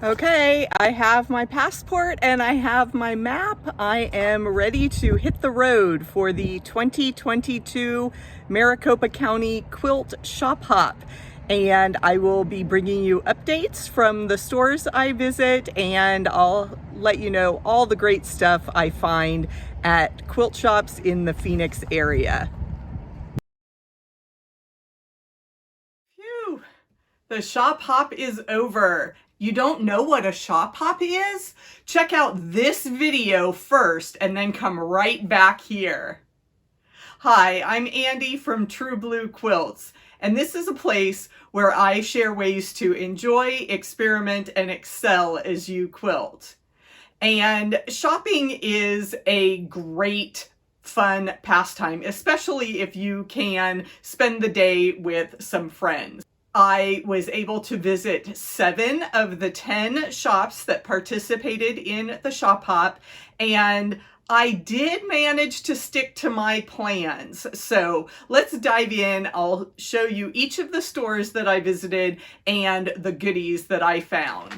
Okay, I have my passport and I have my map. I am ready to hit the road for the 2022 Maricopa County Quilt Shop Hop. And I will be bringing you updates from the stores I visit, and I'll let you know all the great stuff I find at quilt shops in the Phoenix area. Phew, the shop hop is over. You don't know what a shop hop is? Check out this video first and then come right back here. Hi, I'm Andy from True Blue Quilts, and this is a place where I share ways to enjoy, experiment, and excel as you quilt. And shopping is a great fun pastime, especially if you can spend the day with some friends. I was able to visit 7 of the 10 shops that participated in the shop hop, and I did manage to stick to my plans. So let's dive in. I'll show you each of the stores that I visited and the goodies that I found.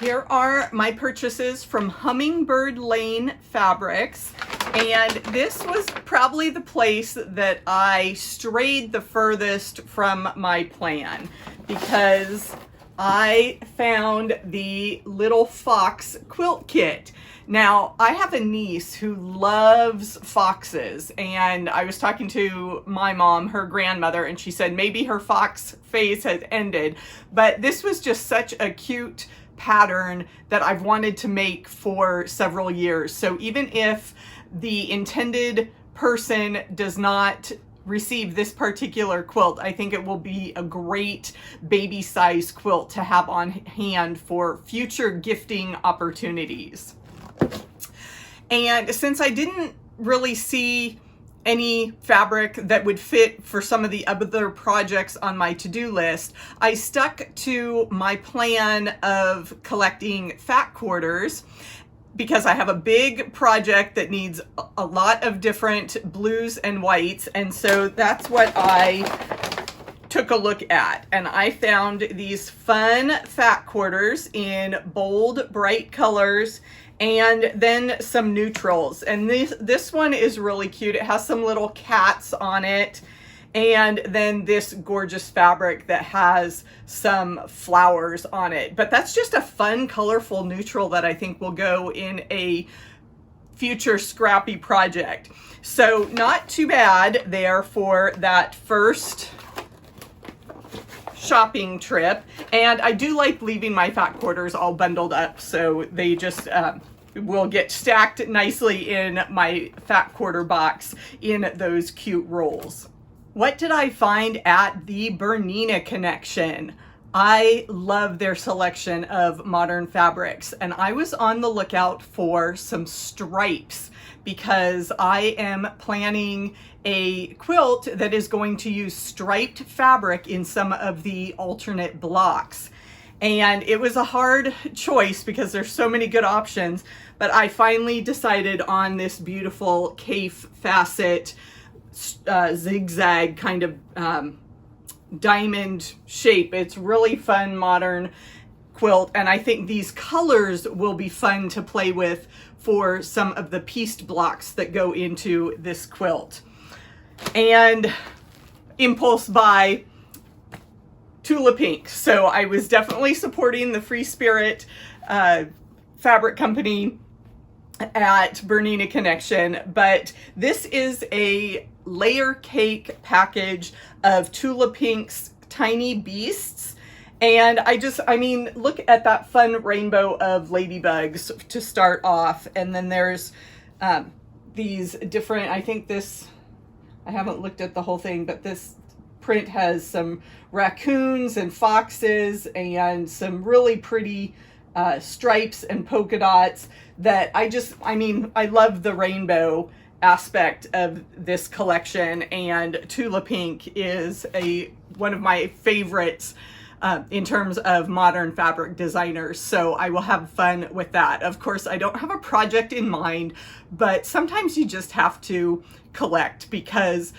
Here are my purchases from Hummingbird Lane Fabrics, and this was probably the place that I strayed the furthest from my plan, because I found the Little Fox quilt kit. Now, I have a niece who loves foxes, and I was talking to my mom, her grandmother, and she said maybe her fox phase has ended, but this was just such a cute pattern that I've wanted to make for several years. So even if the intended person does not receive this particular quilt, I think it will be a great baby size quilt to have on hand for future gifting opportunities. And since I didn't really see any fabric that would fit for some of the other projects on my to-do list, I stuck to my plan of collecting fat quarters, because I have a big project that needs a lot of different blues and whites, and so that's what I took a look at. And I found these fun fat quarters in bold, bright colors, and then some neutrals. And this one is really cute. It has some little cats on it, and then this gorgeous fabric that has some flowers on it. But that's just a fun, colorful neutral that I think will go in a future scrappy project. So not too bad there for that first shopping trip. And I do like leaving my fat quarters all bundled up, so they just will get stacked nicely in my fat quarter box in those cute rolls. What did I find at the Bernina Connection? I love their selection of modern fabrics, and I was on the lookout for some stripes, because I am planning a quilt that is going to use striped fabric in some of the alternate blocks. And it was a hard choice because there's so many good options, but I finally decided on this beautiful Cafe facet zigzag kind of diamond shape. It's really fun, modern quilt, and I think these colors will be fun to play with for some of the pieced blocks that go into this quilt. And impulse buy, Tula Pink. So I was definitely supporting the Free Spirit fabric company at Bernina Connection, but this is a layer cake package of Tula Pink's Tiny Beasts. And I mean, look at that fun rainbow of ladybugs to start off. And then there's these different, I think this, I haven't looked at the whole thing, but this print has some raccoons and foxes and some really pretty stripes and polka dots that I mean, I love the rainbow aspect of this collection, and Tula Pink is one of my favorites in terms of modern fabric designers, so I will have fun with that. Of course, I don't have a project in mind, but sometimes you just have to collect, because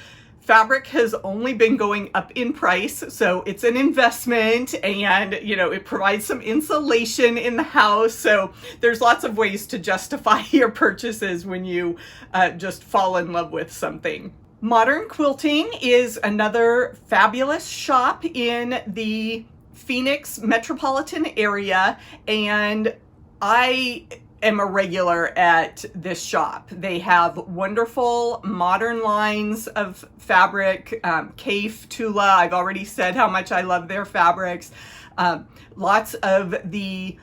Fabric has only been going up in price, so it's an investment, and you know, it provides some insulation in the house, so there's lots of ways to justify your purchases when you just fall in love with something. Modern Quilting is another fabulous shop in the Phoenix metropolitan area, and I am a regular at this shop. They have wonderful modern lines of fabric, Kaif, Tula. I've already said how much I love their fabrics. Lots of the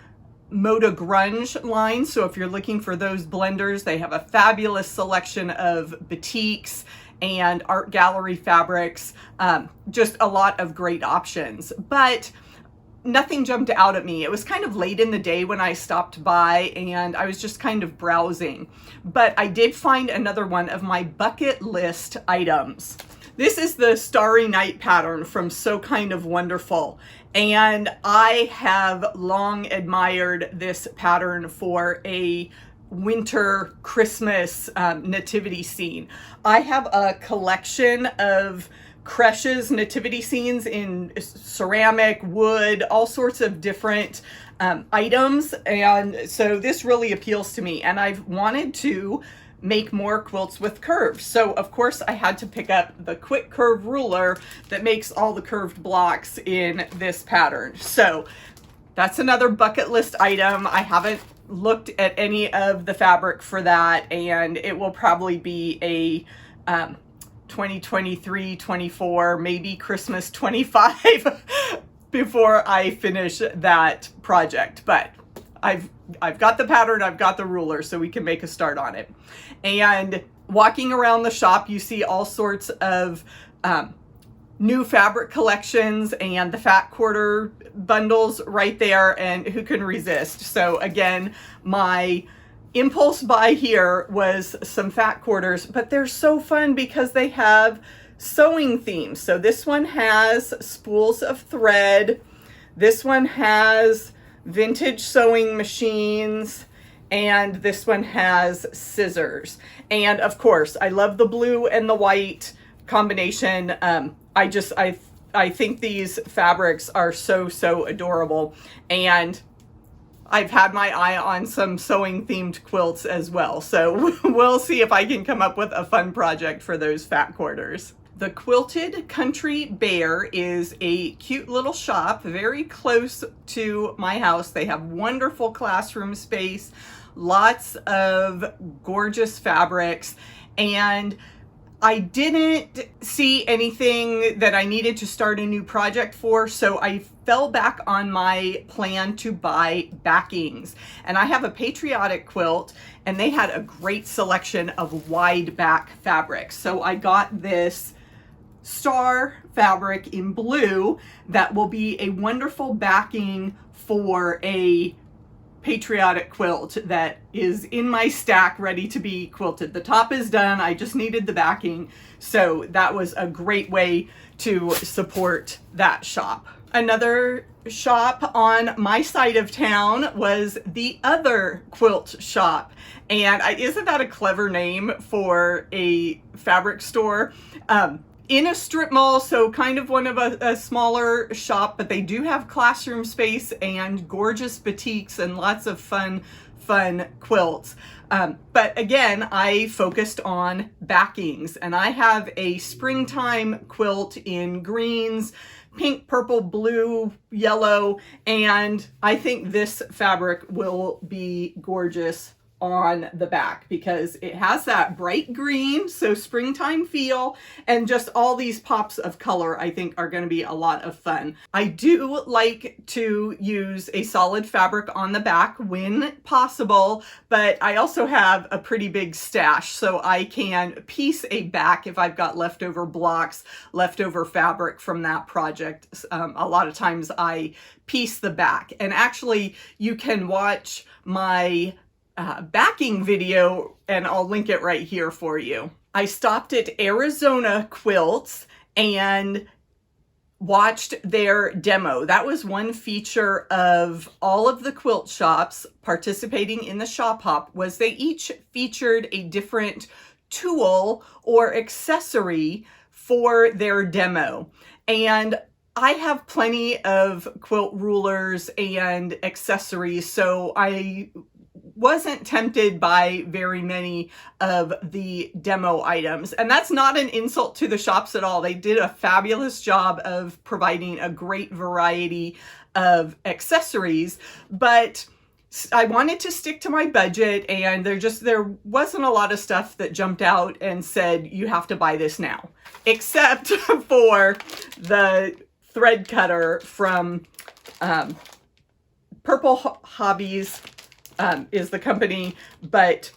Moda Grunge line. So if you're looking for those blenders, they have a fabulous selection of batiks and art gallery fabrics. Just a lot of great options. But nothing jumped out at me. It was kind of late in the day when I stopped by, and I was just kind of browsing. But I did find another one of my bucket list items. This is the Starry Night pattern from So Kind of Wonderful. And I have long admired this pattern for a winter Christmas nativity scene. I have a collection of creches, nativity scenes in ceramic, wood, all sorts of different items, and so this really appeals to me, and I've wanted to make more quilts with curves. So of course I had to pick up the quick curve ruler that makes all the curved blocks in this pattern. So that's another bucket list item. I haven't looked at any of the fabric for that, and it will probably be a 2023, 24, maybe Christmas 25 before I finish that project. But I've got the pattern, I've got the ruler, so we can make a start on it. And walking around the shop, you see all sorts of new fabric collections and the fat quarter bundles right there, and who can resist? So again, my impulse buy here was some fat quarters, but they're so fun because they have sewing themes. So this one has spools of thread. This one has vintage sewing machines, and this one has scissors. And of course, I love the blue and the white combination. I think these fabrics are so adorable, and I've had my eye on some sewing themed quilts as well. So we'll see if I can come up with a fun project for those fat quarters. The Quilted Country Bear is a cute little shop very close to my house. They have wonderful classroom space, lots of gorgeous fabrics, and I didn't see anything that I needed to start a new project for, so I fell back on my plan to buy backings. And I have a patriotic quilt, and they had a great selection of wide back fabrics. So I got this star fabric in blue that will be a wonderful backing for a patriotic quilt that is in my stack ready to be quilted. The top is done, I just needed the backing, so that was a great way to support that shop. Another shop on my side of town was the Other Quilt Shop, and isn't that a clever name for a fabric store? In a strip mall, so kind of one of a smaller shop, but they do have classroom space and gorgeous batiks and lots of fun quilts. But again, I focused on backings, and I have a springtime quilt in greens, pink, purple, blue, yellow, and I think this fabric will be gorgeous on the back because it has that bright green, so springtime feel, and just all these pops of color I think are going to be a lot of fun. I do like to use a solid fabric on the back when possible, but I also have a pretty big stash, so I can piece a back if I've got leftover blocks, leftover fabric from that project. A lot of times I piece the back, and actually you can watch my backing video, and I'll link it right here for you. I stopped at Arizona Quilts and watched their demo. That was one feature of all of the quilt shops participating in the shop hop, was they each featured a different tool or accessory for their demo. And I have plenty of quilt rulers and accessories, so I wasn't tempted by very many of the demo items. And that's not an insult to the shops at all. They did a fabulous job of providing a great variety of accessories, but I wanted to stick to my budget, and there wasn't a lot of stuff that jumped out and said, you have to buy this now, except for the thread cutter from Purple Hobbies is the company, but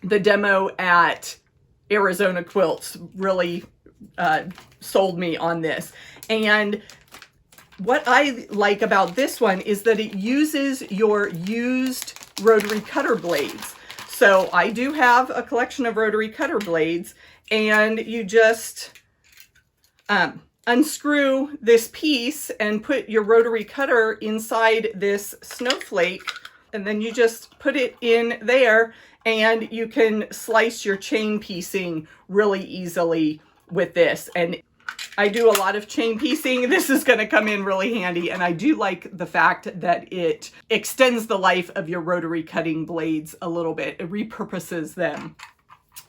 the demo at Arizona Quilts really sold me on this. And what I like about this one is that it uses your used rotary cutter blades. So I do have a collection of rotary cutter blades, and you just unscrew this piece and put your rotary cutter inside this snowflake, and then you just put it in there, and you can slice your chain piecing really easily with this. And I do a lot of chain piecing. This is going to come in really handy, and I do like the fact that it extends the life of your rotary cutting blades a little bit. It repurposes them.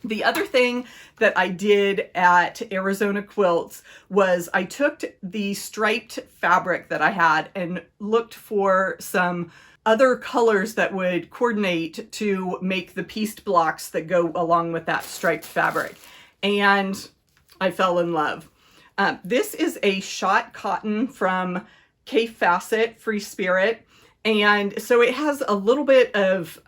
The other thing that I did at Arizona Quilts was I took the striped fabric that I had and looked for some other colors that would coordinate to make the pieced blocks that go along with that striped fabric. And I fell in love. This is a shot cotton from K Facet Free Spirit. And so it has a little bit of,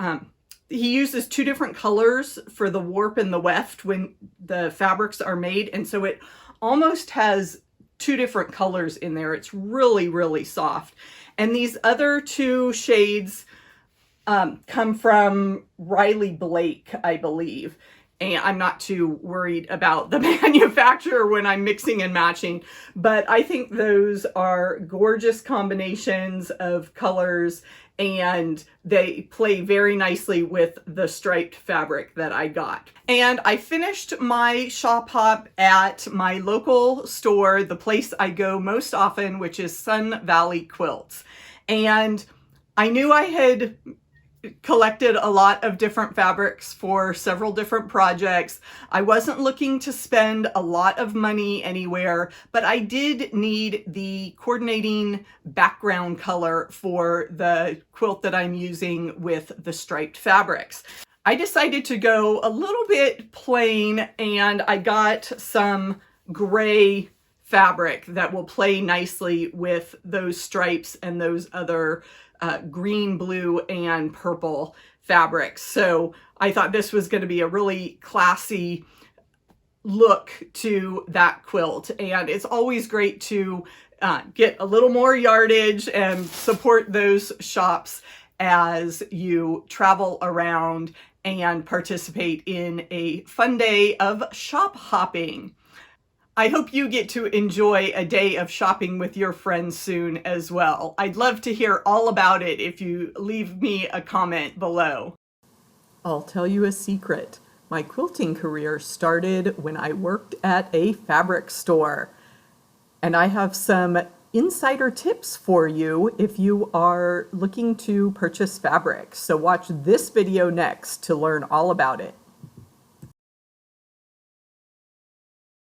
he uses two different colors for the warp and the weft when the fabrics are made. And so it almost has two different colors in there. It's really, really soft. And these other two shades come from Riley Blake, I believe. And I'm not too worried about the manufacturer when I'm mixing and matching, but I think those are gorgeous combinations of colors, and they play very nicely with the striped fabric that I got. And I finished my shop hop at my local store, the place I go most often, which is Valley Quilts. And I knew I had collected a lot of different fabrics for several different projects. I wasn't looking to spend a lot of money anywhere, but I did need the coordinating background color for the quilt that I'm using with the striped fabrics. I decided to go a little bit plain, and I got some gray fabric that will play nicely with those stripes and those other green, blue, and purple fabrics. So I thought this was going to be a really classy look to that quilt. And it's always great to get a little more yardage and support those shops as you travel around and participate in a fun day of shop hopping. I hope you get to enjoy a day of shopping with your friends soon as well. I'd love to hear all about it if you leave me a comment below. I'll tell you a secret. My quilting career started when I worked at a fabric store. And I have some insider tips for you if you are looking to purchase fabric. So watch this video next to learn all about it.